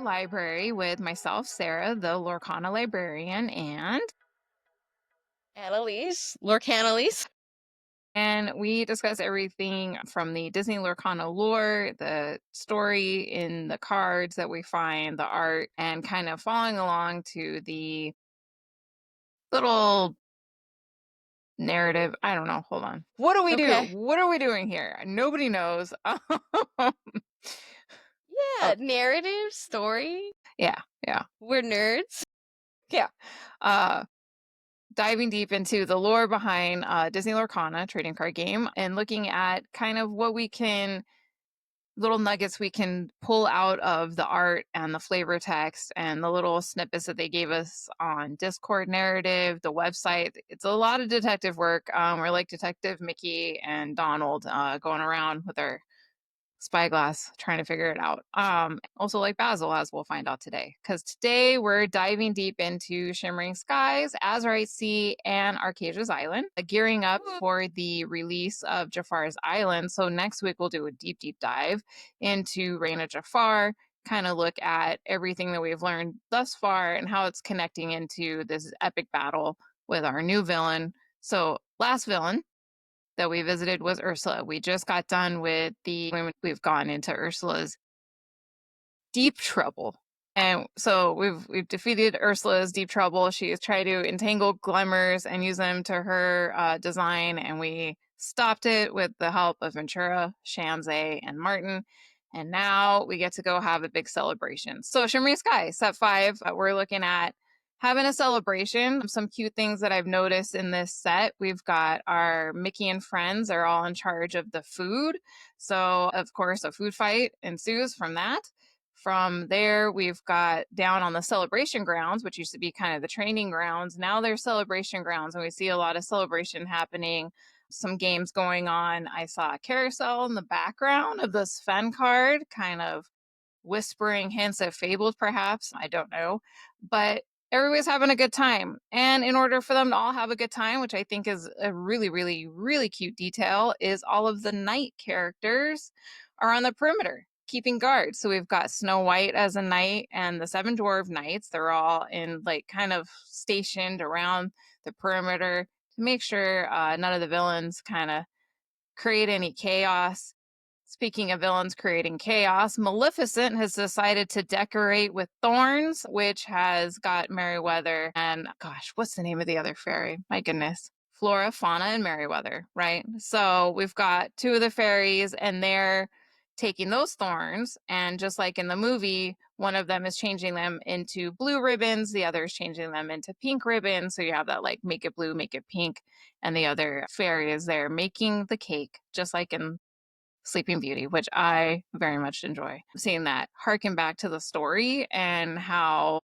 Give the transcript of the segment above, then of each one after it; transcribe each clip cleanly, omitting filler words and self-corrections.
library with myself, Sarah, the Lorcana librarian, and Annalise, Lorcanalise. we discuss everything from the Disney Lorcana lore, the story in the cards that we find, the art, and kind of following along to the little narrative. I don't know. Hold on. What do we do? Okay. What are we doing here? Nobody knows. Yeah, narrative, story. Yeah. We're nerds. Yeah. Diving deep into the lore behind Disney Lorcana trading card game and looking at kind of what we can little nuggets we can pull out of the art and the flavor text and the little snippets that they gave us on Discord narrative, the website. It's a lot of detective work. We're like Detective Mickey and Donald going around with our spyglass trying to figure it out. Also like Basil, as we'll find out today, because today we're diving deep into Shimmering Skies, Azurite Sea, and Arcasia's Island, gearing up for the release of Jafar's Island. So next week we'll do a deep dive into Reign of Jafar, kind of look at everything that we've learned thus far and how it's connecting into this epic battle with our new villain. So last villain that we visited was Ursula. We just got done with we've gone into Ursula's deep trouble. And so we've defeated Ursula's deep trouble. She has tried to entangle glimmers and use them to her design, and we stopped it with the help of Ventura, Shanzay, and Martin. And now we get to go have a big celebration. So Shimmering Sky, set 5, we're looking at having a celebration. Some cute things that I've noticed in this set. We've got our Mickey and friends are all in charge of the food. So, of course, a food fight ensues from that. From there, we've got down on the celebration grounds, which used to be kind of the training grounds. Now they're celebration grounds, and we see a lot of celebration happening, some games going on. I saw a carousel in the background of the Sven card, kind of whispering hints at fables, perhaps. I don't know. But everybody's having a good time. And in order for them to all have a good time, which I think is a really, really, really cute detail, is all of the knight characters are on the perimeter keeping guard. So we've got Snow White as a knight and the 7 dwarf knights. They're all in like kind of stationed around the perimeter to make sure none of the villains kind of create any chaos. Speaking of villains creating chaos, Maleficent has decided to decorate with thorns, which has got Merryweather and, gosh, what's the name of the other fairy? My goodness. Flora, Fauna, and Merryweather, right? So we've got 2 of the fairies, and they're taking those thorns, and just like in the movie, one of them is changing them into blue ribbons, the other is changing them into pink ribbons. So you have that like make it blue, make it pink, and the other fairy is there making the cake, just like in Sleeping Beauty, which I very much enjoy. Seeing that harken back to the story and how,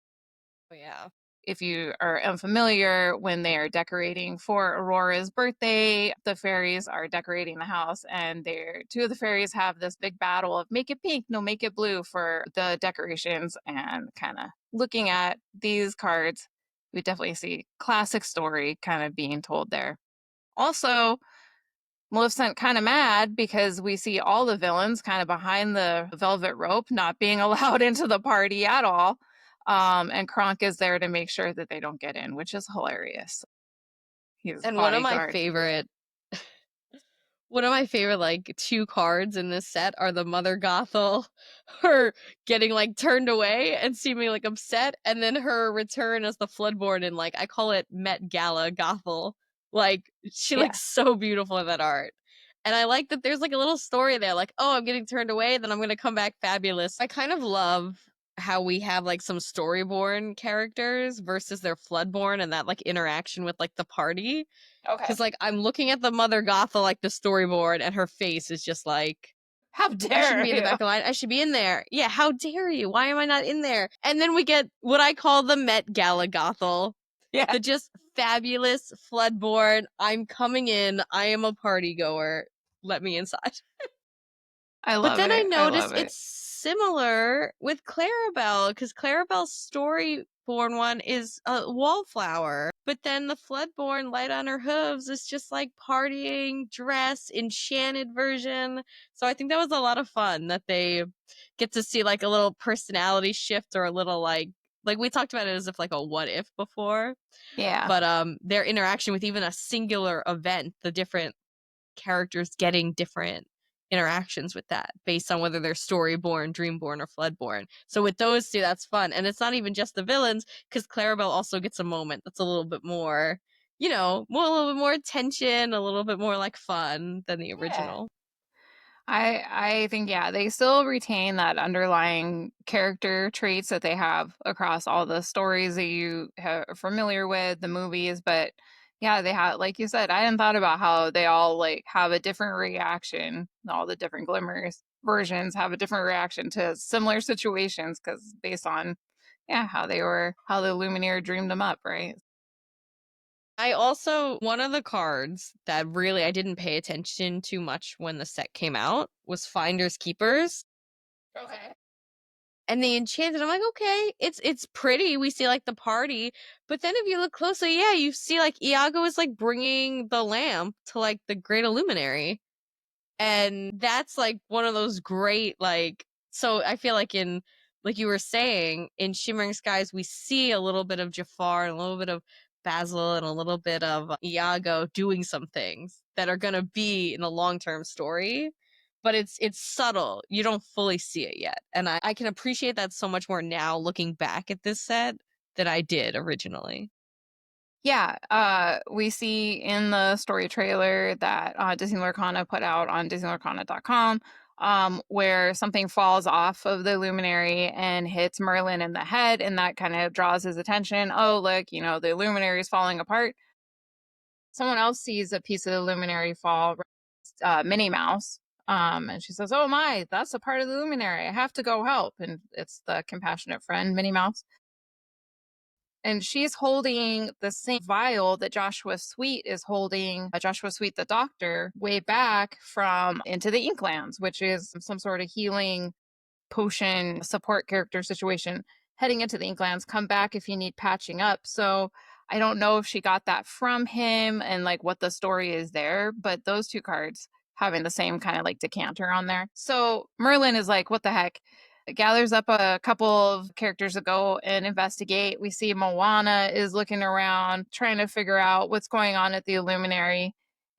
Oh, yeah. if you are unfamiliar, when they are decorating for Aurora's birthday, the fairies are decorating the house, and 2 of the fairies have this big battle of make it pink, no, make it blue for the decorations. And kind of looking at these cards, we definitely see classic story kind of being told there. Also, Maleficent kind of mad because we see all the villains kind of behind the velvet rope, not being allowed into the party at all. And Kronk is there to make sure that they don't get in, which is hilarious. He's And bodyguard. one of my favorite like 2 cards in this set are the Mother Gothel, her getting like turned away and seeming like upset, and then her return as the Floodborn in like I call it Met Gala Gothel. Like she looks so beautiful in that art. And I like that there's like a little story there, like, oh, I'm getting turned away, then I'm gonna come back fabulous. I kind of love how we have like some Storyborn characters versus their Floodborn and that like interaction with like the party. Okay. Because, like, I'm looking at the Mother Gothel, like, the storyboard, and her face is just like, How I dare shouldn't be in the you? back of the line. I should be in there. Yeah, how dare you? Why am I not in there? And then we get what I call the Met Gala Gothel. Yeah. The just fabulous Floodborn. I'm coming in. I am a party goer. Let me inside. I love it. But then I noticed love it. it's similar with Clarabelle, because Clarabelle's Storyborn one is a wallflower. But then the Floodborn light on her hooves is just like partying, dress, enchanted version. So I think that was a lot of fun that they get to see like a little personality shift or a little like we talked about it as if like a what if before, Yeah. but their interaction with even a singular event, the different characters getting different interactions with that based on whether they're storyborn, dreamborn, or floodborn. So with those two, that's fun. And it's not even just the villains, because Clarabelle also gets a moment that's a little bit more, a little bit more tension, a little bit more like fun than the Yeah. original. I think yeah, they still retain that underlying character traits that they have across all the stories that you are familiar with, the movies, but yeah, they have like you said, I hadn't thought about how they all like have a different reaction. All the different glimmers versions have a different reaction to similar situations because based on yeah, how the Lumineer dreamed them up, right? I also, one of the cards that really I didn't pay attention to much when the set came out was Finders Keepers. Okay. And the enchanted, I'm like, okay, it's pretty. We see like the party, but then if you look closely, yeah, you see like Iago is like bringing the lamp to like the Great Illuminary, and that's like one of those great like. So I feel like in like you were saying in Shimmering Skies, we see a little bit of Jafar and a little bit of Basil and a little bit of Iago doing some things that are gonna be in the long term story, but it's subtle. You don't fully see it yet. And I can appreciate that so much more now looking back at this set than I did originally. Yeah, we see in the story trailer that Disney Lorcana put out on DisneyLorcana.com, where something falls off of the luminary and hits Merlin in the head, and that kind of draws his attention. Oh, look, the luminary is falling apart. Someone else sees a piece of the luminary fall, Minnie Mouse, and she says, "Oh my, that's a part of the luminary. I have to go help." And it's the compassionate friend, Minnie Mouse. And she's holding the same vial that Joshua Sweet is holding, Joshua Sweet, the doctor, way back from Into the Inklands, which is some sort of healing potion support character situation heading into the Inklands. Come back if you need patching up. So I don't know if she got that from him and like what the story is there, but those two cards having the same kind of like decanter on there. So Merlin is like, what the heck? Gathers up a couple of characters to go and investigate. We see Moana is looking around, trying to figure out what's going on at the Illuminary.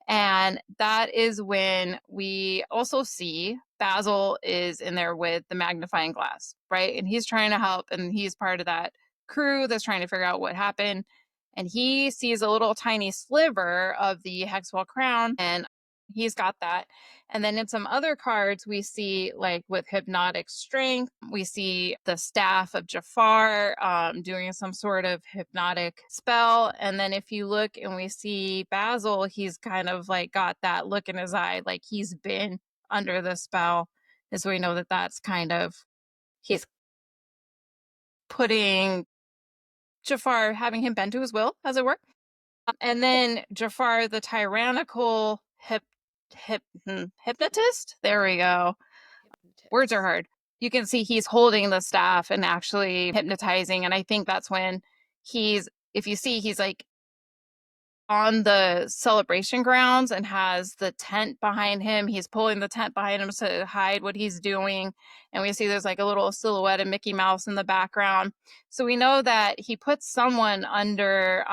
And that is when we also see Basil is in there with the magnifying glass, right? And he's trying to help, and he's part of that crew that's trying to figure out what happened. And he sees a little tiny sliver of the Hexwell crown, and he's got that. And then in some other cards, we see like with hypnotic strength, we see the staff of Jafar doing some sort of hypnotic spell. And then if you look and we see Basil, he's kind of like got that look in his eye, like he's been under the spell. And so we know that that's kind of, he's putting Jafar, having him bend to his will, as it were. And then Jafar, the tyrannical hypnotist. There we go. Words are hard. You can see he's holding the staff and actually hypnotizing. And I think that's when if you see, he's like on the celebration grounds and has the tent behind him. He's pulling the tent behind him to hide what he's doing. And we see there's like a little silhouette of Mickey Mouse in the background. So we know that he puts someone under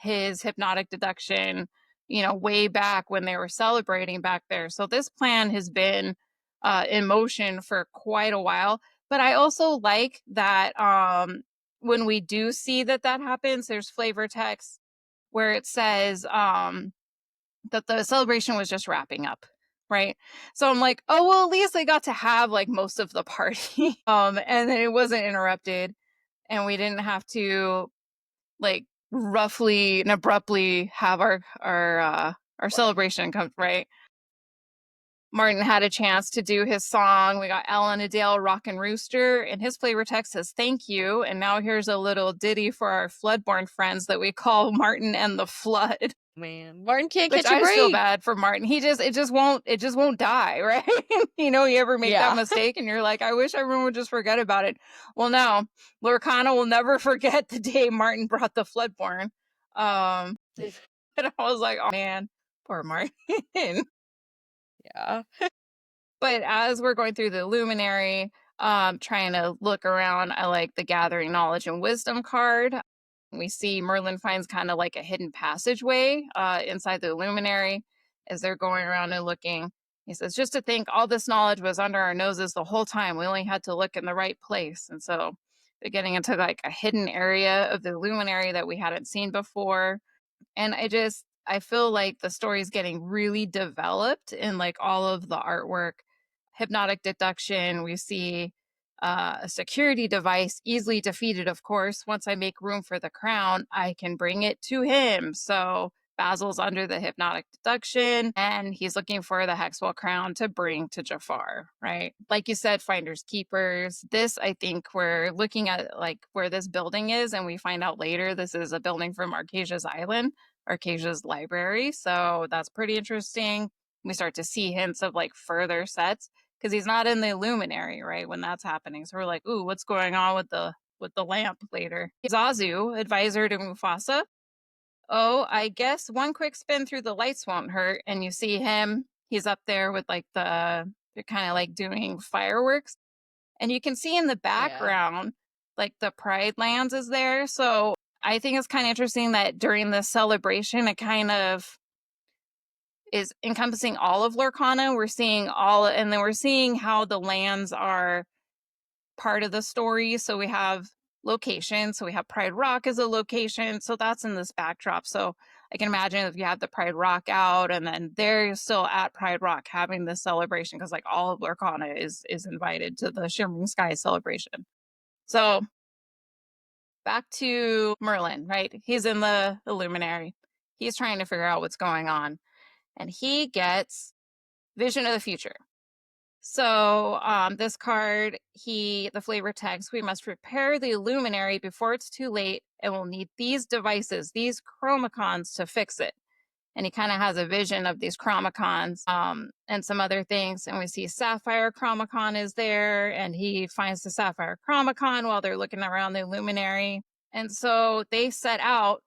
his hypnotic deduction, way back when they were celebrating back there. So this plan has been in motion for quite a while. But I also like that when we do see that happens, there's flavor text where it says that the celebration was just wrapping up. Right. So I'm like, oh, well, at least they got to have like most of the party. And then it wasn't interrupted and we didn't have to like roughly and abruptly have our celebration come right. Martin had a chance to do his song. We got Ellen Adale, Rockin' Rooster, and his flavor text says, "Thank you." And now here's a little ditty for our Floodborn friends that we call Martin and the Flood. Man, Martin can't Which catch a I just feel break. bad for Martin. It just won't die, right? You ever make that Yeah. mistake and you're like, I wish everyone would just forget about it. Well, no, Lorcana will never forget the day Martin brought the Floodborn. And I was like, oh man, poor Martin. Yeah. But as we're going through the Illuminary, trying to look around, I like the Gathering Knowledge and Wisdom card. We see Merlin finds kind of like a hidden passageway inside the Illuminary as they're going around and looking. He says, just to think all this knowledge was under our noses the whole time. We only had to look in the right place. And so they're getting into like a hidden area of the Illuminary that we hadn't seen before. And I feel like the story is getting really developed in like all of the artwork. Hypnotic deduction, we see a security device easily defeated, of course. Once I make room for the crown, I can bring it to him. So Basil's under the hypnotic deduction and he's looking for the Hexwell crown to bring to Jafar, right? Like you said, finders keepers. This, I think we're looking at like where this building is, and we find out later this is a building from Arcasia's island, Arcasia's library. So that's pretty interesting. We start to see hints of like further sets because he's not in the Illuminary, right? When that's happening. So we're like, ooh, what's going on with the lamp later? Zazu, advisor to Mufasa. Oh, I guess one quick spin through the lights won't hurt. And you see him, he's up there with like they're kind of like doing fireworks. And you can see in the Yeah. background, like the Pride Lands is there. So I think it's kind of interesting that during this celebration, it kind of is encompassing all of Lorcana. We're seeing and then we're seeing how the lands are part of the story. So we have location. So we have Pride Rock as a location. So that's in this backdrop. So I can imagine if you have the Pride Rock out and then they're still at Pride Rock having this celebration because like all of Lorcana is invited to the Shimmering Skies celebration. So back to Merlin, right? He's in the Illuminary. He's trying to figure out what's going on. And he gets Vision of the Future. So this card, the flavor text, we must prepare the Illuminary before it's too late, and we'll need these devices, these chromacons to fix it. And he kind of has a vision of these chromacons and some other things. And we see Sapphire Chromacon is there, and he finds the Sapphire Chromacon while they're looking around the Illuminary. And so they set out,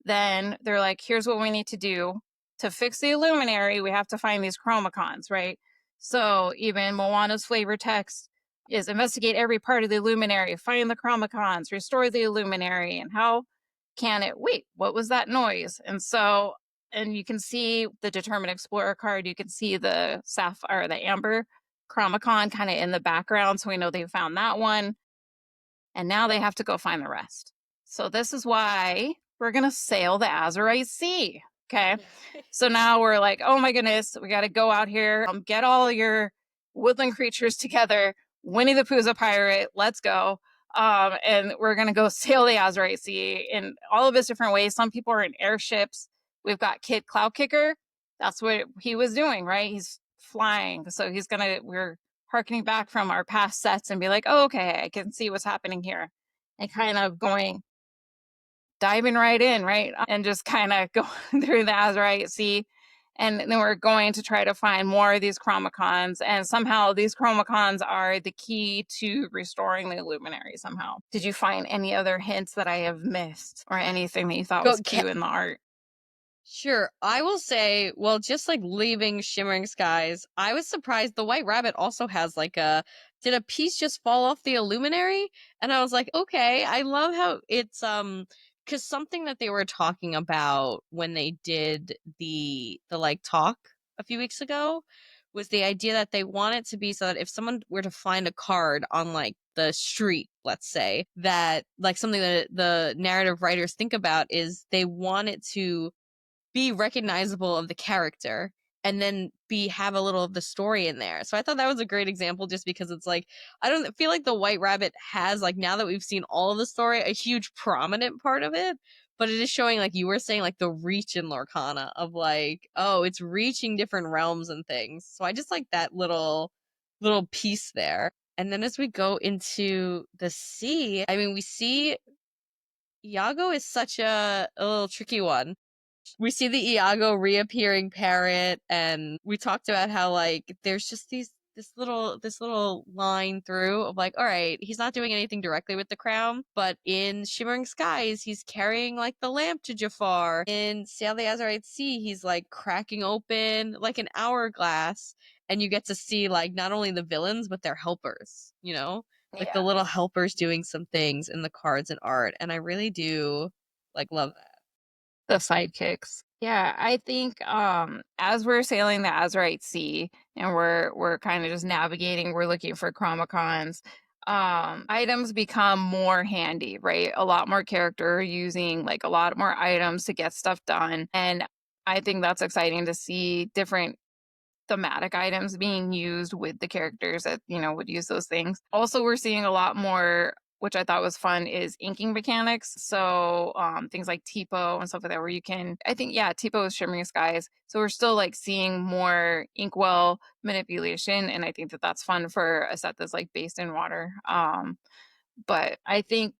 then they're like, here's what we need to do. To fix the Illuminary, we have to find these chromacons, right? So even Moana's flavor text is investigate every part of the Illuminary, find the chromacons, restore the Illuminary, and how can it wait? What was that noise? And you can see the Determined Explorer card. You can see the Sapphire, the Amber Chromacon kind of in the background. So we know they found that one. And now they have to go find the rest. So this is why we're going to sail the Azurite Sea. Okay. So now we're like, oh my goodness, we got to go out here, get all your woodland creatures together. Winnie the Pooh's a pirate. Let's go. And we're going to go sail the Azurite Sea in all of its different ways. Some people are in airships. We've got Kid Cloud Kicker. That's what he was doing, right? He's flying. So we're harkening back from our past sets and be like, oh, okay, I can see what's happening here. And kind of diving right in, right? And just kind of going through the Azurite Sea. And then we're going to try to find more of these chromacons. And somehow these chromacons are the key to restoring the Illuminary somehow. Did you find any other hints that I have missed or anything that you thought was cute in the art? Sure. I will say, well, just like leaving Shimmering Skies, I was surprised the White Rabbit also has like did a piece just fall off the Illuminary? And I was like, okay, I love how it's because something that they were talking about when they did the like talk a few weeks ago was the idea that they want it to be so that if someone were to find a card on like the street, let's say, that like something that the narrative writers think about is they want it to be recognizable of the character and then have a little of the story in there. So I thought that was a great example just because it's like I don't feel like the White Rabbit has, like, now that we've seen all of the story, a huge prominent part of it, but it is showing, like you were saying, like the reach in Lorcana of like, oh, it's reaching different realms and things. So I just like that little piece there. And then as we go into the sea, I mean, we see Iago is such a little tricky one. We see the Iago reappearing parrot, and we talked about how like there's just this little line through of like, all right, he's not doing anything directly with the crown, but in Shimmering Skies, he's carrying like the lamp to Jafar. In Sail the Azurite Sea, he's like cracking open like an hourglass, and you get to see like not only the villains but their helpers, like the Yeah. little helpers doing some things in the cards and art, and I really do like love that. The sidekicks. Yeah, I think, as we're sailing the Azurite Sea and we're kinda just navigating, we're looking for Chromicons, items become more handy, right? A lot more character using, like, a lot more items to get stuff done, and I think that's exciting to see different thematic items being used with the characters that, would use those things. Also, we're seeing a lot more, which I thought was fun, is inking mechanics. So things like Tipo and stuff like that, where you can, I think, yeah, Tipo is Shimmering Skies. So we're still like seeing more inkwell manipulation. And I think that that's fun for a set that's like based in water. But I think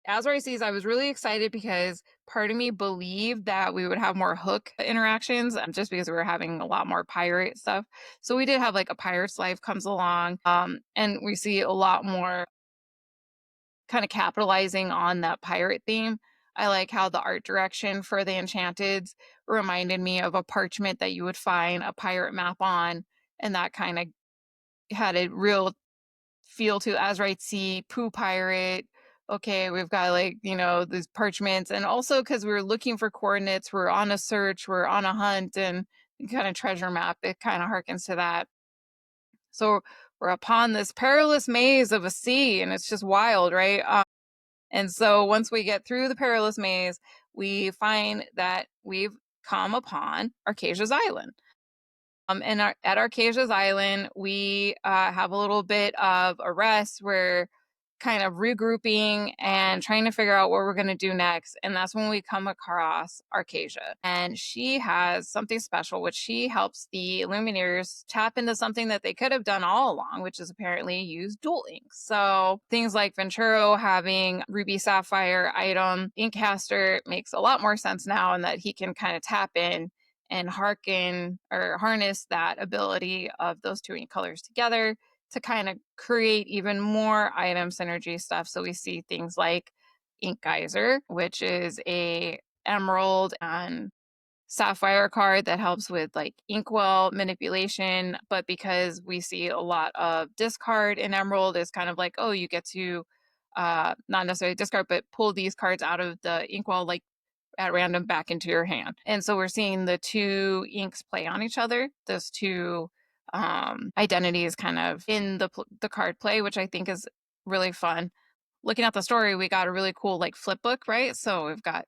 Azure Seas, I was really excited because part of me believed that we would have more hook interactions, just because we were having a lot more pirate stuff. So we did have like a pirate's life comes along, and we see a lot more kind of capitalizing on that pirate theme. I like how the art direction for the Enchanteds reminded me of a parchment that you would find a pirate map on, and that kind of had a real feel to Azurite Sea, Pooh Pirate. Okay, we've got like, these parchments. And also because we were looking for coordinates, we're on a search, we're on a hunt, and kind of treasure map. It kind of harkens to that. So we're upon this perilous maze of a sea, and it's just wild, right? And so once we get through the perilous maze, we find that we've come upon Arcasia's Island. At Arcasia's Island, we have a little bit of a rest. We're kind of regrouping and trying to figure out what we're going to do next. And that's when we come across Arcasia. And she has something special, which she helps the Illuminaries tap into something that they could have done all along, which is apparently use dual inks. So things like Venturo having Ruby Sapphire item, Inkcaster makes a lot more sense now, and that he can kind of tap in and harken or harness that ability of those two ink colors together to kind of create even more item synergy stuff. So we see things like Ink Geyser, which is a emerald and sapphire card that helps with like inkwell manipulation. But because we see a lot of discard in emerald, is kind of like, oh, you get to not necessarily discard, but pull these cards out of the inkwell like at random back into your hand. And so we're seeing the two inks play on each other, those two identities kind of in the card play, which I think is really fun. Looking at the story, we got a really cool like flip book, right? So we've got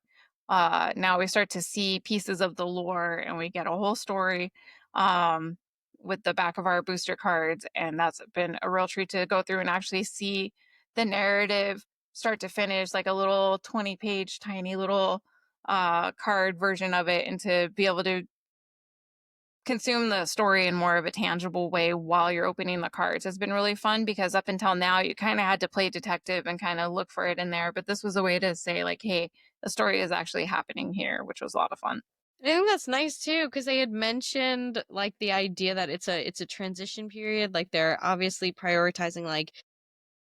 now we start to see pieces of the lore, and we get a whole story um with the back of our booster cards, and that's been a real treat to go through and actually see the narrative start to finish, like a little 20-page tiny little card version of it, and to be able to consume the story in more of a tangible way while you're opening the cards has been really fun, because up until now you kind of had to play detective and kind of look for it in there, but this was a way to say like, hey, the story is actually happening here, which was a lot of fun. I think that's nice too, because they had mentioned like the idea that it's a transition period. Like they're obviously prioritizing like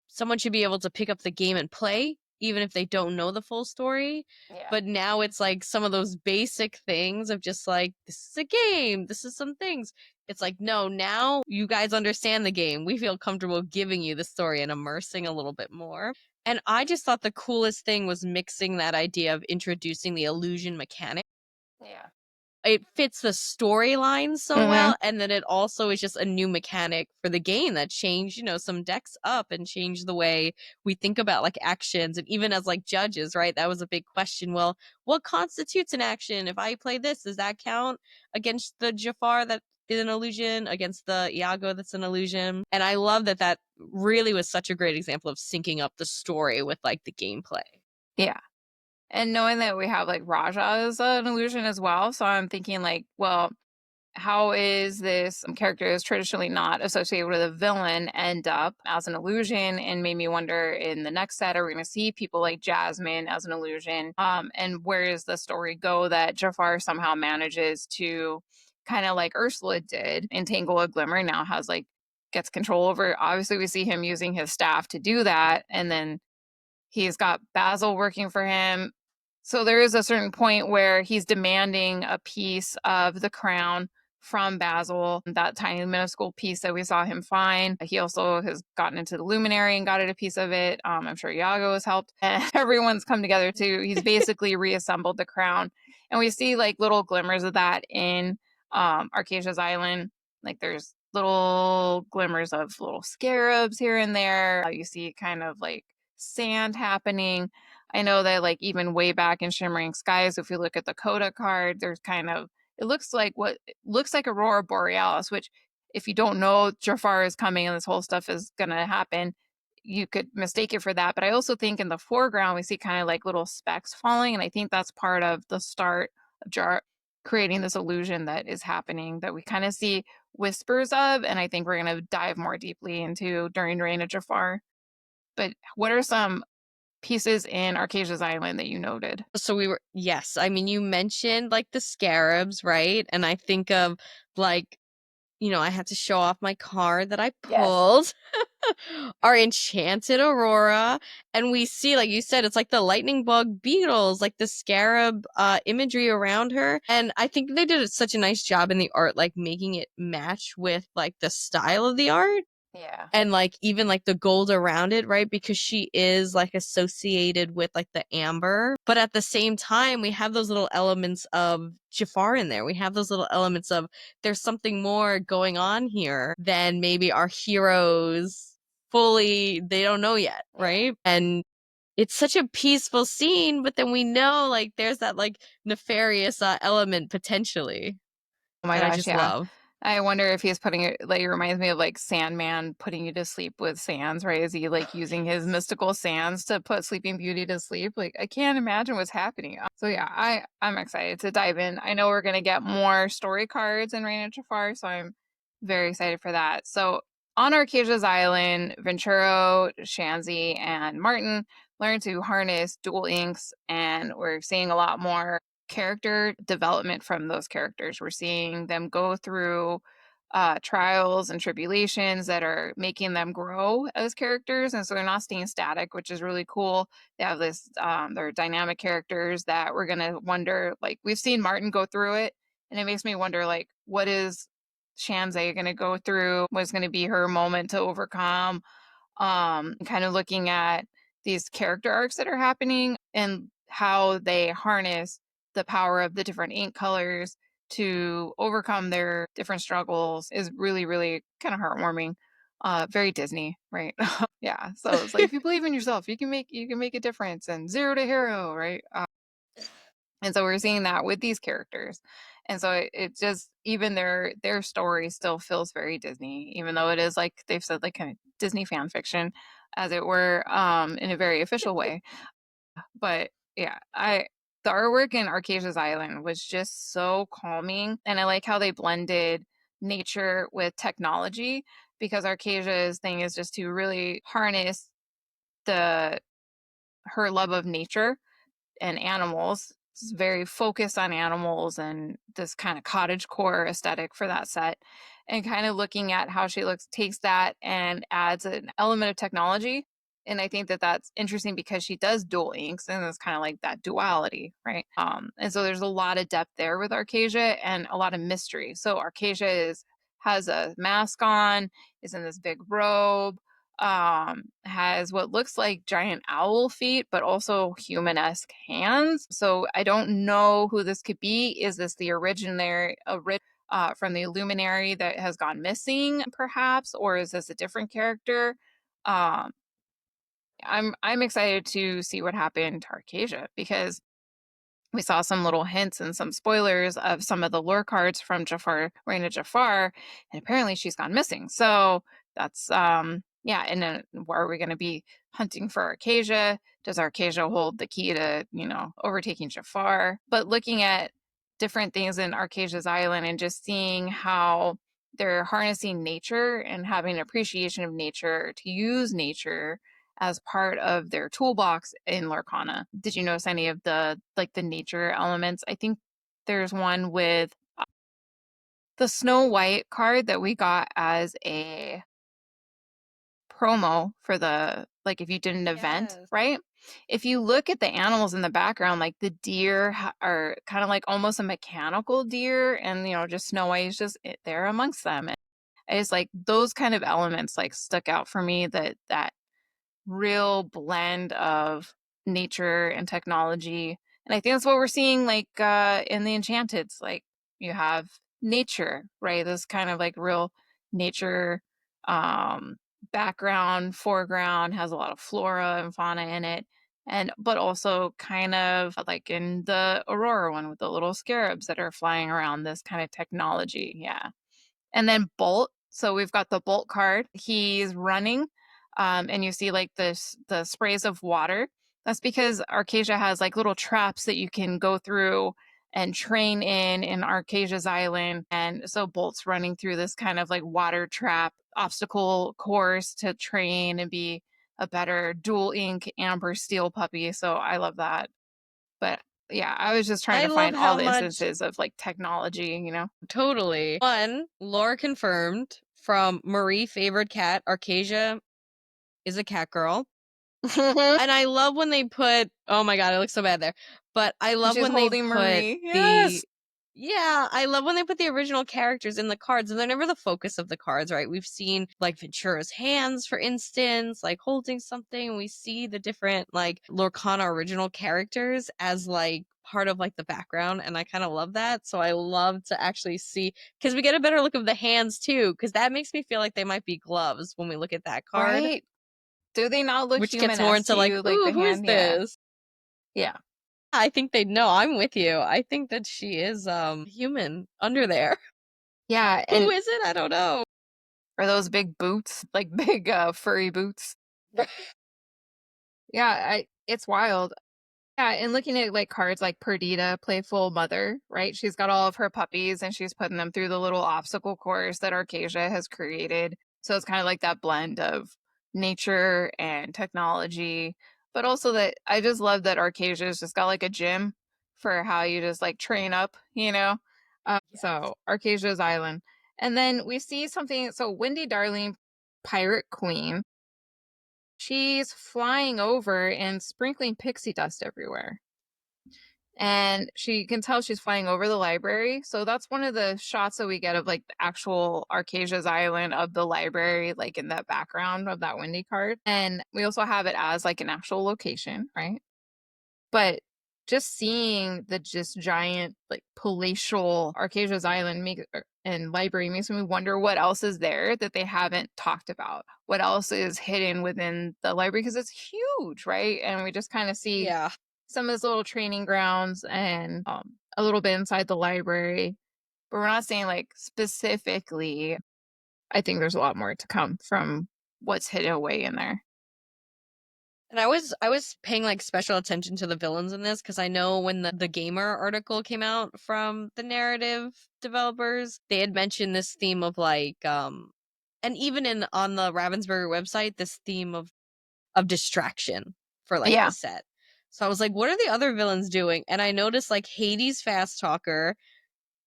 someone should be able to pick up the game and play, even if they don't know the full story. Yeah. But now it's like some of those basic things of just like, this is a game, this is some things. It's like, no, now you guys understand the game. We feel comfortable giving you the story and immersing a little bit more. And I just thought the coolest thing was mixing that idea of introducing the illusion mechanic. Yeah. It fits the storyline so Hmm. well, and then it also is just a new mechanic for the game that changed, some decks up and changed the way we think about like actions. And even as like judges, right? That was a big question. Well, what constitutes an action? If I play this, does that count against the Jafar that is an illusion, against the Iago that's an illusion? And I love that that really was such a great example of syncing up the story with like the gameplay. Yeah. And knowing that we have like Raja as an illusion as well, so I'm thinking like, well, how is this character is traditionally not associated with a villain end up as an illusion, and made me wonder in the next set, are we going to see people like Jasmine as an illusion? And where does the story go that Jafar somehow manages to kind of like Ursula did entangle a glimmer, now has like gets control over. Obviously, we see him using his staff to do that, and then he's got Basil working for him. So there is a certain point where he's demanding a piece of the crown from Basil, that tiny minuscule piece that we saw him find. He also has gotten into the Luminary and got it a piece of it. I'm sure Iago has helped. And everyone's come together too. He's basically reassembled the crown. And we see like little glimmers of that in Arcasia's Island. Like there's little glimmers of little scarabs here and there. You see kind of like sand happening. I know that like even way back in Shimmering Skies, if you look at the Coda card, there's kind of it looks like what it looks like Aurora Borealis, which if you don't know Jafar is coming and this whole stuff is gonna happen, you could mistake it for that. But I also think in the foreground we see kind of like little specks falling, and I think that's part of the start of Jar creating this illusion that is happening that we kind of see whispers of, and I think we're gonna dive more deeply into during Reign of Jafar. But what are some pieces in Arcasia's Island that you noted? So we were yes, I mean, you mentioned, like, the scarabs, right? And I think of, like, I had to show off my card that I Yes. pulled, our enchanted Aurora, and we see, like you said, it's like the lightning bug beetles, like the scarab, imagery around her, and I think they did such a nice job in the art, like, making it match with, like, the style of the art. Yeah. And, like, even, like, the gold around it, right? Because she is, like, associated with, like, the amber. But at the same time, we have those little elements of Jafar in there. We have those little elements of there's something more going on here than maybe our heroes fully they don't know yet, Yeah. right? And it's such a peaceful scene, but then we know, like, there's that, like, nefarious, element potentially Oh my that I gosh, just yeah. love. I wonder if he's putting it like it reminds me of like Sandman putting you to sleep with sands, right? Is he like using his Yes. mystical sands to put Sleeping Beauty to sleep? Like I can't imagine what's happening. So yeah, I'm excited to dive in. I know we're gonna get more story cards in Reign of Jafar, so I'm very excited for that. So on Arcasia's Island, Venturo, Shanzi, and Martin learn to harness dual inks, and we're seeing a lot more character development from those characters. We're seeing them go through trials and tribulations that are making them grow as characters, and so they're not staying static, which is really cool. They have this, they're dynamic characters that we're gonna wonder. Like we've seen Martin go through it, and it makes me wonder, like, what is Shanzay gonna go through? What's gonna be her moment to overcome? Kind of looking at these character arcs that are happening and how they harness the power of the different ink colors to overcome their different struggles is really, really kind of heartwarming. Very Disney, right? Yeah. So it's like if you believe in yourself, you can make a difference, and zero to hero, right? And so we're seeing that with these characters. And so it just even their story still feels very Disney, even though it is like they've said like kind of Disney fan fiction, as it were, in a very official way. But yeah, I the artwork in Arcasia's Island was just so calming. And I like how they blended nature with technology, because Arcasia's thing is just to really harness the her love of nature and animals. It's very focused on animals and this kind of cottage core aesthetic for that set. And kind of looking at how she looks, takes that and adds an element of technology. And I think that that's interesting because she does dual inks, and it's kind of like that duality, right? And so there's a lot of depth there with Arcasia and a lot of mystery. So Arcasia has a mask on, is in this big robe, has what looks like giant owl feet, but also human-esque hands. So I don't know who this could be. Is this the from the Illuminary that has gone missing, perhaps, or is this a different character? Um, I'm excited to see what happened to Arcasia, because we saw some little hints and some spoilers of some of the lore cards from Jafar, Reign of Jafar, and apparently she's gone missing. So that's Yeah, and then where are we gonna be hunting for Arcasia? Does Arcasia hold the key to, overtaking Jafar? But looking at different things in Arcasia's island and just seeing how they're harnessing nature and having an appreciation of nature to use nature as part of their toolbox in Lorcana. Did you notice any of the nature elements? I think there's one with the Snow White card that we got as a promo for if you did an event, Yes. right? If you look at the animals in the background, like the deer are kind of like almost a mechanical deer, and just Snow White is just there amongst them. And it's like those kind of elements like stuck out for me, that real blend of nature and technology. And I think that's what we're seeing in the Enchanteds. Like you have nature, right? This kind of like real nature um background, foreground, has a lot of flora and fauna in it. And but also kind of like in the Aurora one with the little scarabs that are flying around, this kind of technology. Yeah. And then Bolt. So we've got the Bolt card. He's running, and you see like the sprays of water. That's because Arcasia has like little traps that you can go through and train in Arcasia's island. And so Bolt's running through this kind of like water trap obstacle course to train and be a better dual ink amber steel puppy. So I love that. But yeah, I was just trying I to love find all how the much instances of like technology. totally. One, lore confirmed from Marie favorite cat, Arcasia is a cat girl. And I love when they put oh my god, I look so bad there. But I And love she's when they holding put Marie. Yes. the yeah, I love when they put the original characters in the cards, and they're never the focus of the cards, right? We've seen like Ventura's hands, for instance, like holding something. We see the different like Lorcana original characters as like part of like the background, and I kind of love that. So I love to actually see because we get a better look of the hands too, because that makes me feel like they might be gloves when we look at that card, Right? Do they not look which gets more human-esque into to like, you, like ooh, the who is hand? Yeah. this? Yeah. I think they know. I'm with you. I think that she is human under there. Yeah, Who and is it? I don't know. are those big boots? Like big, furry boots? Yeah, I it's wild. Yeah, and looking at like cards like Perdita, Playful Mother, right? She's got all of her puppies and she's putting them through the little obstacle course that Arcasia has created. So it's kind of like that blend of nature and technology, but also that I just love that Arcasia's just got like a gym for how you just like train up. Yes. So Arcasia's Island. And then we see something. So Wendy Darling, Pirate Queen, she's flying over and sprinkling pixie dust everywhere. And she can tell she's flying over the library. So that's one of the shots that we get of like the actual Arcasia's Island of the library, like in that background of that Wendy card. And we also have it as like an actual location, right? But just seeing the just giant like palatial Arcasia's Island and library makes me wonder what else is there that they haven't talked about. What else is hidden within the library, because it's huge, right? And we just kind of see Yeah. some of his little training grounds and a little bit inside the library, but we're not saying like specifically. I think there's a lot more to come from what's hidden away in there. And I was paying like special attention to the villains in this because I know when the gamer article came out from the narrative developers, they had mentioned this theme of like and even in on the Ravensburger website, this theme of distraction for like the Yeah. set. So I was like, what are the other villains doing? And I noticed like Hades Fast Talker,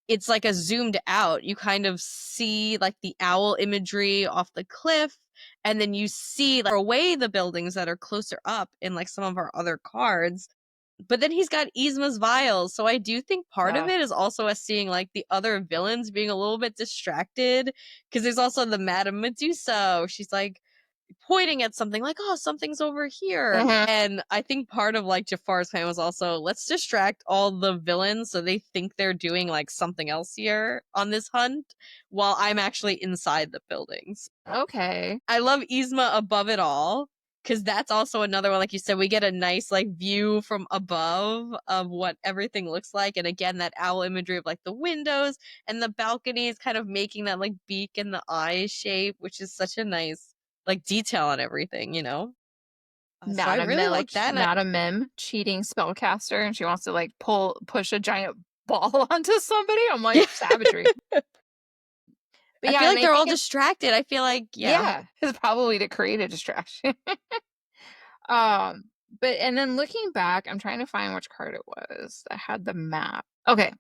it's like a zoomed out. You kind of see like the owl imagery off the cliff, and then you see like away the buildings that are closer up in like some of our other cards. But then he's got Yzma's vials, so I do think part of Uh, it is also us seeing like the other villains being a little bit distracted. Because there's also the Madame Medusa. She's like pointing at something like, oh, something's over here. mhm. And I think part of like Jafar's plan was also let's distract all the villains so they think they're doing like something else here on this hunt while I'm actually inside the buildings. Okay. I love Yzma above it all because that's also another one. Like you said, we get a nice like view from above of what everything looks like. And again, that owl imagery of like the windows and the balconies kind of making that like beak and the eye shape, which is such a nice like detail on everything, you know? So I Madam really like Milch, that. And Madam Mim, cheating spellcaster, and she wants to like push a giant ball onto somebody. I'm like, yeah, savagery. But I yeah, feel and like I they're all think it's distracted. I feel like, yeah. yeah, it's probably to create a distraction. um, but and then looking back, I'm trying to find which card it was that had the map. Okay,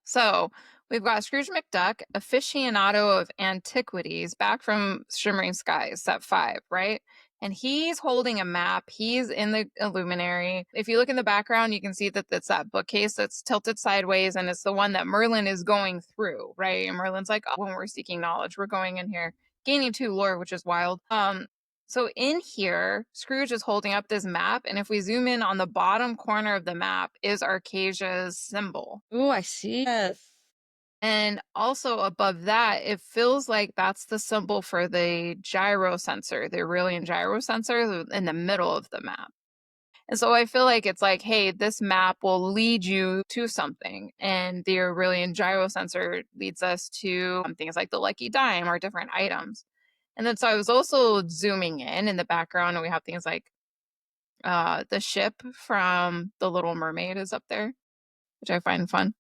so we've got Scrooge McDuck, aficionado of antiquities, back from Shimmering Skies, set 5, right? And he's holding a map. He's in the Illuminary. If you look in the background, you can see that it's that bookcase that's tilted sideways, and it's the one that Merlin is going through, right? And Merlin's like, oh, when we're seeking knowledge, we're going in here, gaining 2 lore, which is wild. So in here, Scrooge is holding up this map, and if we zoom in on the bottom corner of the map is Arcasia's symbol. Ooh, I see. Yes. And also above that, it feels like that's the symbol for the gyro sensor, the Aurelian gyro sensor in the middle of the map. And so I feel like it's like, hey, this map will lead you to something. And the Aurelian gyro sensor leads us to things like the lucky dime or different items. And then so I was also zooming in the background, and we have things like the ship from The Little Mermaid is up there, which I find fun.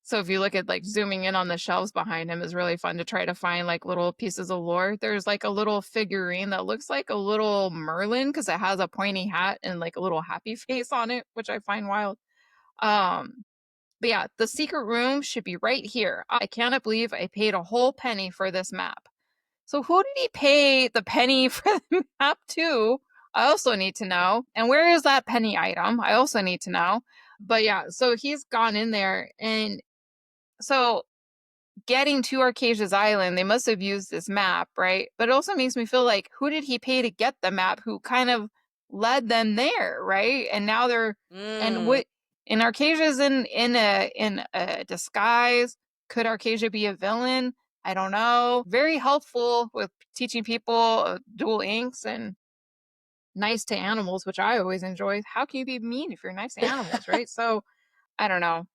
So if you look at like zooming in on the shelves behind him is really fun to try to find like little pieces of lore. There's like a little figurine that looks like a little Merlin because it has a pointy hat and like a little happy face on it, which I find wild. Um, but yeah, the secret room should be right here. I cannot believe I paid a whole penny for this map. So who did he pay the penny for the map to? I also need to know. And where is that penny item? I also need to know. But yeah, so he's gone in there, and so getting to Arcasia's island, they must have used this map, right? But it also makes me feel like who did he pay to get the map who kind of led them there, right? And now they're and Mm. what and Arcasia's in a disguise. Could Arcasia be a villain? I don't know. Very helpful with teaching people dual inks and nice to animals, which I always enjoy. How can you be mean if you're nice to animals, right? So I don't know.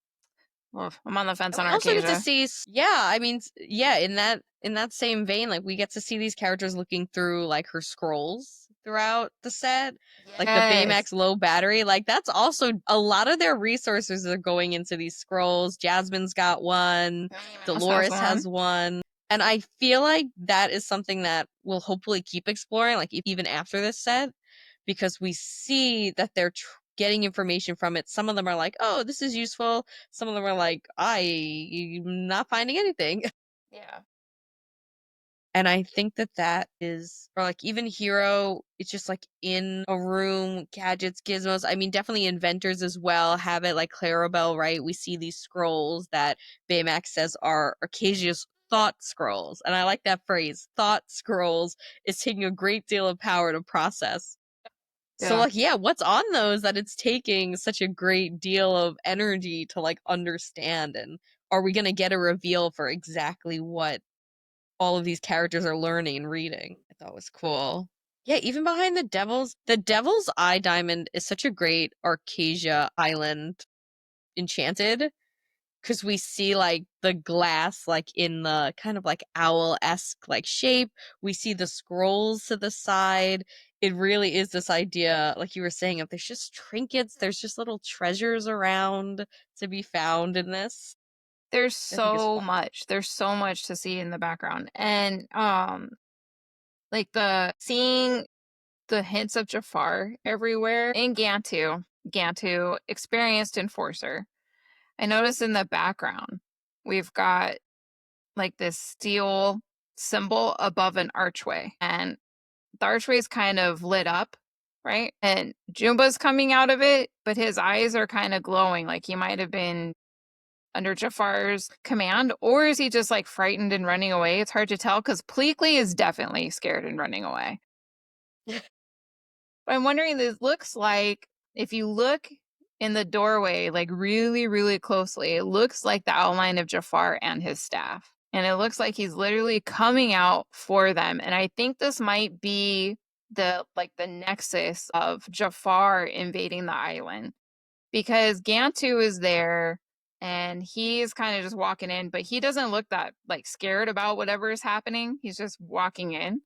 Ugh, I'm on the fence And on we also get to Arcasia. see, yeah, I mean, yeah, in that same vein, like we get to see these characters looking through like her scrolls throughout the set, like the Yes. Baymax low battery. Like that's also a lot of their resources are going into these scrolls. Jasmine's got one, Minnie Mouse has Dolores one. has one. And I feel like that is something that we'll hopefully keep exploring, like even after this set, because we see that they're getting information from it. Some of them are like, "Oh, this is useful." Some of them are like, "I'm not finding anything." Yeah. And I think that that is, or like even Hero, it's just like in a room, gadgets, gizmos. I mean, definitely inventors as well have it, like Clarabelle, right? We see these scrolls that Baymax says are Arcasia's thought scrolls. And I like that phrase, thought scrolls is taking a great deal of power to process. So Yeah. like yeah, what's on those that it's taking such a great deal of energy to like understand, and are we going to get a reveal for exactly what all of these characters are learning and reading? I thought was cool. Yeah, even behind the Devil's Eye Diamond is such a great Arcasia Island enchanted because we see like the glass like in the kind of like owl-esque like shape. We see the scrolls to the side. It really is this idea, like you were saying, if there's just trinkets, there's just little treasures around to be found in this. There's I think is so fun. much. There's so much to see in the background. And like the seeing the hints of Jafar everywhere in Gantu, experienced enforcer. I noticed in the background we've got like this steel symbol above an archway, and the archway is kind of lit up, right? And Jumba's coming out of it, but his eyes are kind of glowing, like he might have been under Jafar's command, or is he just like frightened and running away? It's hard to tell because Pleakley is definitely scared and running away. But I'm wondering, this looks like if you look in the doorway, like really, really closely, it looks like the outline of Jafar and his staff. And it looks like he's literally coming out for them. And I think this might be the nexus of Jafar invading the island, because Gantu is there and he's kind of just walking in, but he doesn't look that like scared about whatever is happening. He's just walking in.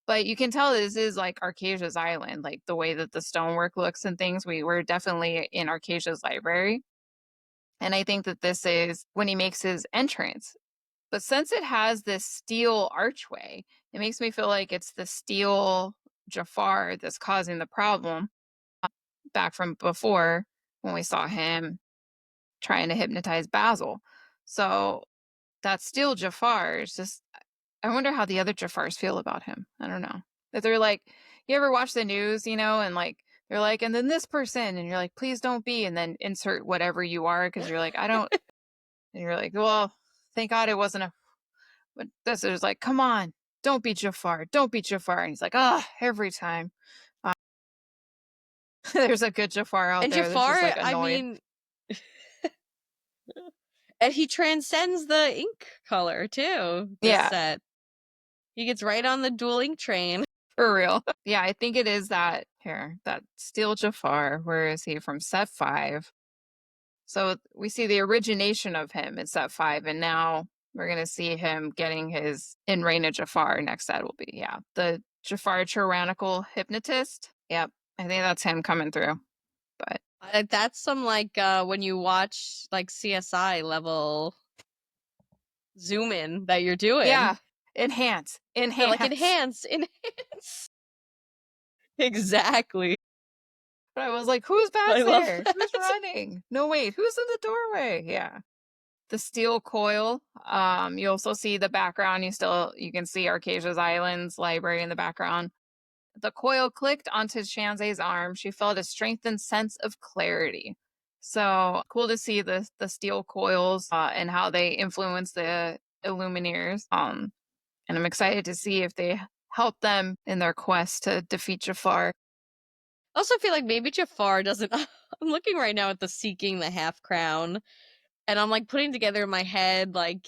But you can tell this is like Arcasia's island, like the way that the stonework looks and things. We're definitely in Arcasia's library. And I think that this is when he makes his entrance. But since it has this steel archway, it makes me feel like it's the steel Jafar that's causing the problem back from before when we saw him trying to hypnotize Basil. So that steel Jafar is just, I wonder how the other Jafars feel about him. I don't know. That they're like, you ever watch the news, and like, they're like, and then this person, and you're like, please don't be, and then insert whatever you are, because you're like, I don't, and you're like, well, thank God it wasn't a, but this is like, come on, don't be Jafar, don't be Jafar. And he's like, every time. Uh, there's a good Jafar out And there that's just Jafar, like I annoyed. mean, and he transcends the ink color too, this Yeah, set. He gets right on the dual ink train. for real. Yeah, I think it is that here, that steel Jafar. Where is he from? Set 5. So we see the origination of him in set 5, and now we're gonna see him getting his in Reign of Jafar. Next set will be, yeah, the Jafar tyrannical hypnotist. Yep, I think that's him coming through. But That's some like when you watch like CSI level zoom in that you're doing. yeah, enhance, They're like enhance. enhance, enhance. Exactly. But I was like, who's back I love there? Who's that. running? No, wait, who's in the doorway? Yeah. The steel coil. You also see the background. You can see Arcasia's Islands library in the background. The coil clicked onto Shanzai's arm. She felt a strengthened sense of clarity. So cool to see the steel coils and how they influence the Illuminaries. And I'm excited to see if they help them in their quest to defeat Jafar. I also feel like maybe Jafar doesn't. I'm looking right now at the Seeking the Half Crown, and I'm like putting together in my head like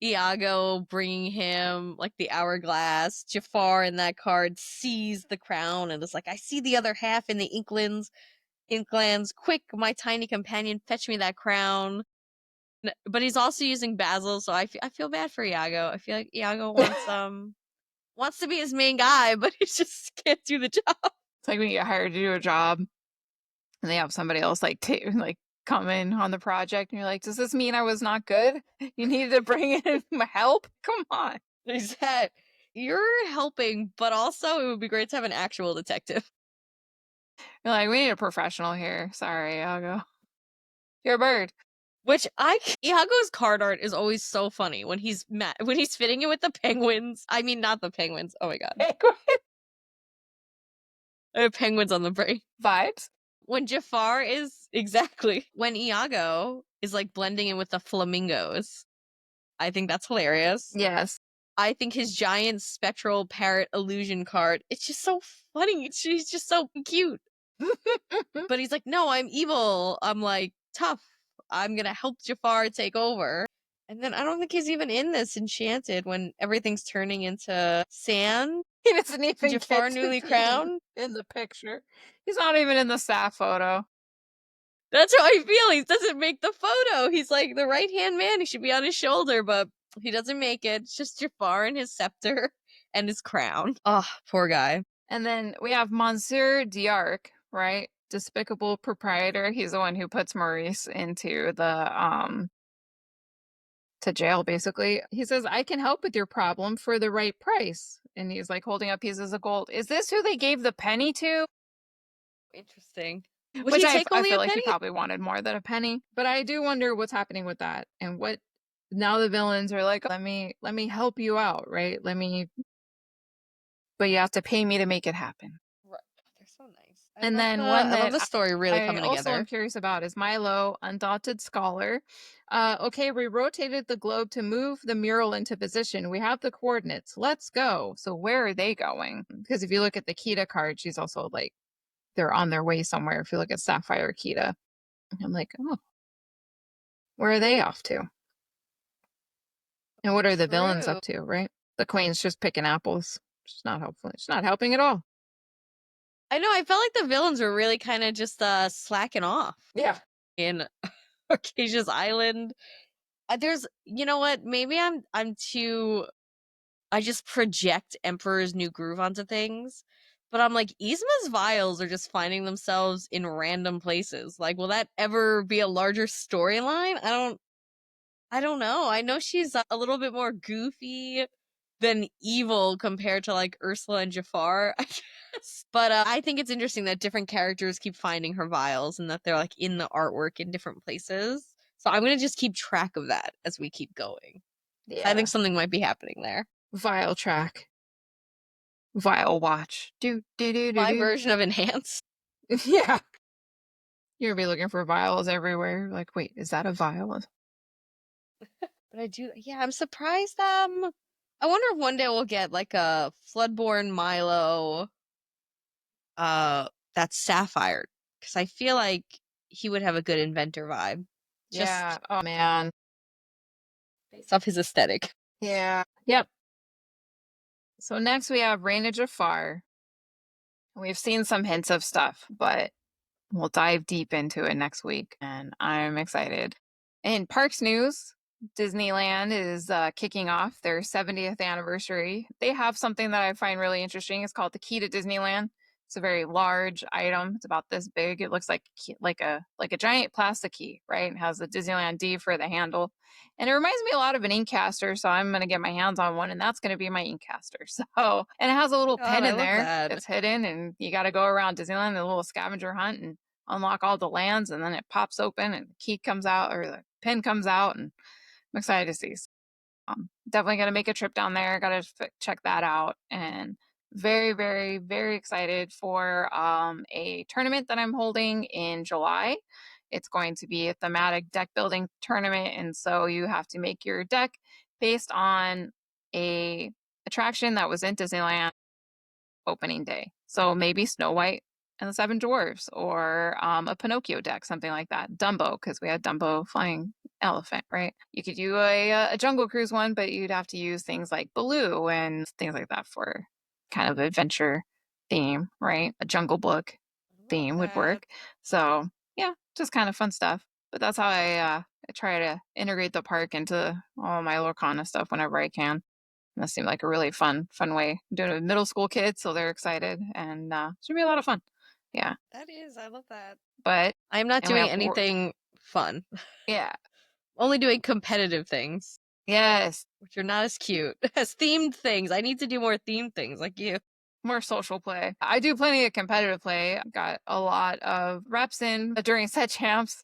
Iago bringing him like the hourglass. Jafar in that card sees the crown and is like, I see the other half in the Inklands. Quick, my tiny companion, fetch me that crown. But he's also using Basil, so I feel bad for Iago. I feel like Iago wants to be his main guy, but he just can't do the job. It's like when you get hired to do a job and they have somebody else like come in on the project and you're like, does this mean I was not good? You needed to bring in help? Come on. Is that you're helping, but also it would be great to have an actual detective. You're like, we need a professional here. Sorry, I'll go. You're a bird. Which Iago's card art is always so funny when he's when he's fitting it with the penguins. I mean, not the penguins. Oh my god, penguins on the brain. Vibes. When Jafar is exactly when Iago is like blending in with the flamingos. I think that's hilarious. Yes. I think his giant spectral parrot illusion card, it's just so funny. She's just so cute. But he's like, no, I'm evil. I'm like, tough. I'm gonna help Jafar take over. And then I don't think he's even in this Enchanted when everything's turning into sand. He doesn't even Jafar get to newly be crowned. in the picture. He's not even in the staff photo. That's how I feel. He doesn't make the photo. He's like the right hand man. He should be on his shoulder, but he doesn't make it. It's just Jafar and his scepter and his crown. Oh, poor guy. And then we have Monsieur Diarc, right? Despicable proprietor. He's the one who puts Maurice into the to jail, basically. He says, I can help with your problem for the right price. And he's like holding up pieces of gold. Is this who they gave the penny to? Interesting. Would Which he I take only feel a like he penny? probably wanted more than a penny. But I do wonder what's happening with that. And what now the villains are like, let me help you out, right? But you have to pay me to make it happen. Right. They're so nice. And then one I love that the story really I coming also am together. curious about is Milo, Undaunted Scholar. Okay, we rotated the globe to move the mural into position. We have the coordinates. Let's go. So where are they going? Because if you look at the Kita card, she's also like, they're on their way somewhere. If you look at Sapphire Kita, I'm like, oh, where are they off to? And what are the villains True. up to, right? The Queen's just picking apples. She's not helpful. She's not helping at all. I know. I felt like the villains were really kind of just slacking off Yeah. in Arcasia's Island. There's, you know what? Maybe I'm too I just project Emperor's New Groove onto things. But I'm like, Yzma's vials are just finding themselves in random places. Like, will that ever be a larger storyline? I don't know. I know she's a little bit more goofy than evil compared to like Ursula and Jafar, I guess. But I think it's interesting that different characters keep finding her vials and that they're like in the artwork in different places. So I'm gonna just keep track of that as we keep going. I think Yeah. something might be happening there. Vial track. Vial watch. Do do do do My do. version of enhance. Yeah. You're gonna be looking for vials everywhere. Like, wait, is that a vial? But I do, yeah, I'm surprised. I wonder if one day we'll get like a Floodborn Milo, uh, that's Sapphire, because I feel like he would have a good inventor vibe, Yeah. just Oh man. based off his aesthetic. Yeah. Yep. So next we have Reign of Jafar. We've seen some hints of stuff, but we'll dive deep into it next week, and I'm excited. In parks news, Disneyland is kicking off their 70th anniversary. They have something that I find really interesting. It's called the Key to Disneyland. It's a very large item. It's about this big. It looks like a giant plastic key, right? It has the Disneyland D for the handle, and it reminds me a lot of an ink caster. So I'm gonna get my hands on one, and that's gonna be my ink caster. So, and it has a little God, pen I in love there that. that's hidden, and you got to go around Disneyland, a little scavenger hunt, and unlock all the lands, and then it pops open, and the key comes out, or the pin comes out, and I'm excited to see. So, definitely gonna make a trip down there. Got to check that out, and very, very, very excited for a tournament that I'm holding in July. It's going to be a thematic deck building tournament, and so you have to make your deck based on a attraction that was in Disneyland opening day. So maybe Snow White and the Seven Dwarfs, or a Pinocchio deck, something like that. Dumbo, because we had Dumbo flying elephant, right? You could do a Jungle Cruise one, but you'd have to use things like Baloo and things like that for kind of adventure theme, right? A Jungle Book I love theme would that. work. So yeah, just kind of fun stuff. But that's how I try to integrate the park into all my Lorcana stuff whenever I can. That seemed like a really fun way. I'm doing it with middle school kids, so they're excited, and should be a lot of fun. Yeah, That is, I love that. but I'm not and we doing have anything fun. yeah, Only doing competitive things, yes, which are not as cute as themed things. I need to do more themed things like you. more social play. I do plenty of competitive play. Got a lot of reps in during set champs.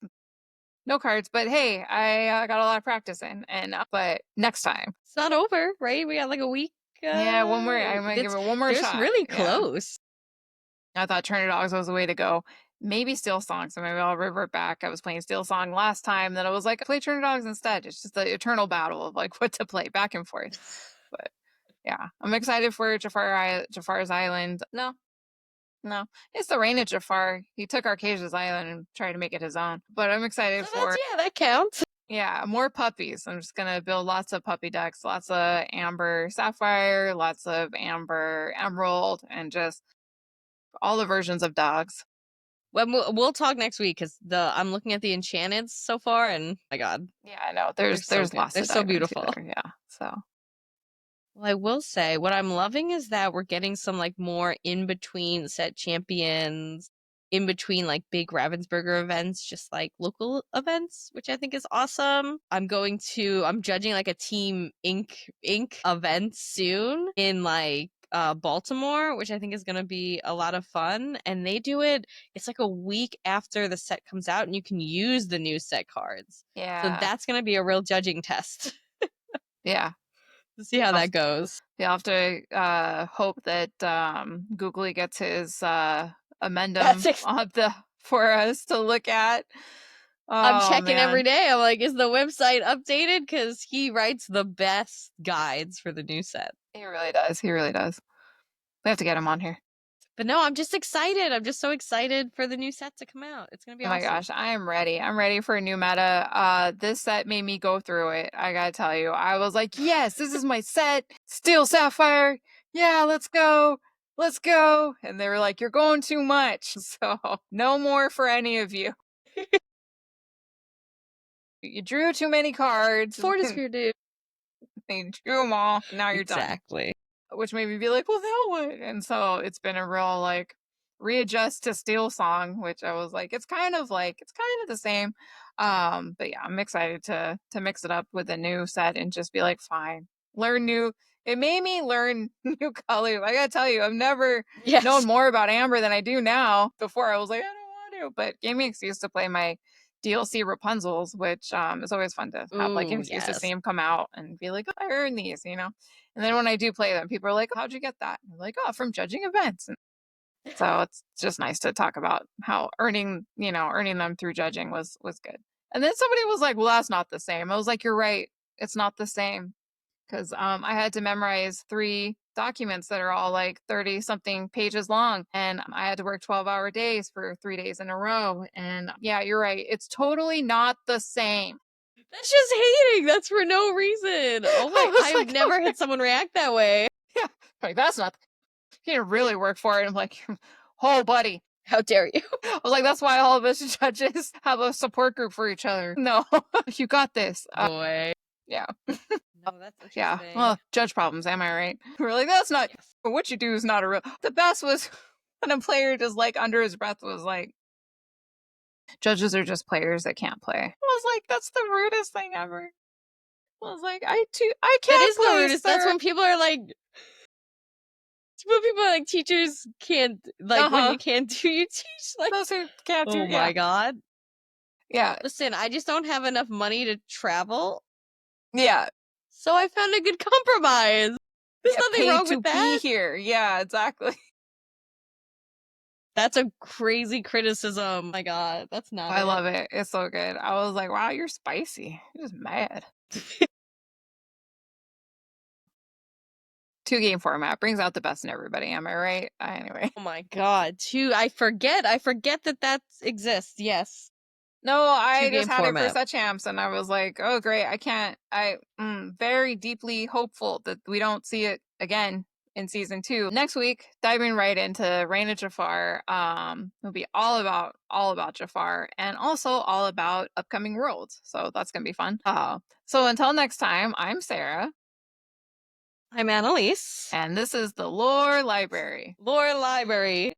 No cards, but hey, I got a lot of practice in, and but next time, It's not over, right? We got like a week. yeah, one more. I'm gonna give It's it one more There's shot. really Yeah. close. I thought Turner Dogs was the way to go. Maybe Steel Song, so maybe I'll revert back. I was playing Steel Song last time, then I was like, play Turner Dogs instead. It's just the eternal battle of like what to play back and forth. But yeah, I'm excited for Jafar's Island. No, no, it's the reign of Jafar. He took Arcasia's Island and tried to make it his own. But I'm excited So that's, for yeah, that counts. yeah, more puppies. I'm just gonna build lots of puppy decks, lots of Amber Sapphire, lots of Amber Emerald, and just all the versions of dogs. Well, we'll talk next week because I'm looking at the enchanteds so far, and my God, Yeah, I know. they're so There's good. lots They're to so dive into beautiful. there. Yeah. So Well, I will say what I'm loving is that we're getting some like more in between set champions, in between like big Ravensburger events, just like local events, which I think is awesome. I'm judging like a Team Ink event soon in like Baltimore, which I think is going to be a lot of fun. And they do it, it's like a week after the set comes out, and you can use the new set cards. So yeah, that's going to be a real judging test yeah. to see how You'll that have, goes. you'll have to hope that Googly gets his That's amendum on the for us to look at. I'm Oh checking every man, day. I'm like, is the website updated? Because he writes the best guides for the new set. he really does. He really does. We have to get him on here. But no, I'm just excited. I'm just so excited for the new set to come out. It's gonna be Oh my awesome. gosh, I am ready. I'm ready for a new meta. This set made me go through it. I gotta tell you, I was like, yes, this is my set. Steel Sapphire. Yeah, let's go. Let's go. And they were like, you're going too much. So no more for any of you. You drew too many cards. Fortesphere, dude. You drew them all. Now you're done. Exactly. Which made me be like, well, now what? And so it's been a real like readjust to Steel Song, which I was like, it's kind of the same. But yeah, I'm excited to mix it up with a new set and just be like, fine, learn new. It made me learn new colors. I gotta tell you, I've never known Yes. more about Amber than I do now. Before I was like, I don't want to, but gave me an excuse to play my DLC Rapunzel's, which is always fun to have like an Ooh, excuse to see yes. them come out and be like, oh, I earned these, you know. And then when I do play them, people are like, how'd you get that? I'm like, oh, from judging events. And so it's just nice to talk about how earning them through judging was good. And then somebody was like, well, that's not the same. I was like, you're right. It's not the same. Because I had to memorize 3 documents that are all like 30 something pages long. And I had to work 12-hour days for 3 days in a row. And yeah, you're right. It's totally not the same. That's just hating. That's for no reason. Oh I my, was I've like, never okay. had someone react that way. Yeah. Like, that's not, you didn't really work for it. I'm like, oh, buddy. How dare you? I was like, that's why all of us judges have a support group for each other. No, you got this. Boy. Yeah. No, that's Yeah. interesting. Well, judge problems. Am I right? We're like, that's not Yes. what you do is not a real. The best was when a player just like under his breath was like, judges are just players that can't play. I was like, that's the rudest thing ever. I was like, I That can't is the play, rudest. That's sir. when people are like, when people are like, teachers can't, like, when you can't do, you teach. Like, Those who can't do, oh yeah. my God. Yeah. Listen, I just don't have enough money to travel. Yeah. So I found a good compromise. There's Get nothing paid wrong to with be that. here. Yeah, exactly. That's a crazy criticism. My God, that's not I it. love it. It's so good. I was like, wow, you're spicy. You're just mad. 2-game format brings out the best in everybody. Am I right? Anyway. Oh my God, I forget that exists. Yes. No, I just 2-game had it for format. set champs and I was like, oh, great. Very deeply hopeful that we don't see it again in season 2. Next week, diving right into Reign of Jafar. It'll be all about Jafar and also all about upcoming worlds. So that's going to be fun. So until next time, I'm Sarah. I'm Annalise. And this is the Lore Library. Lore Library.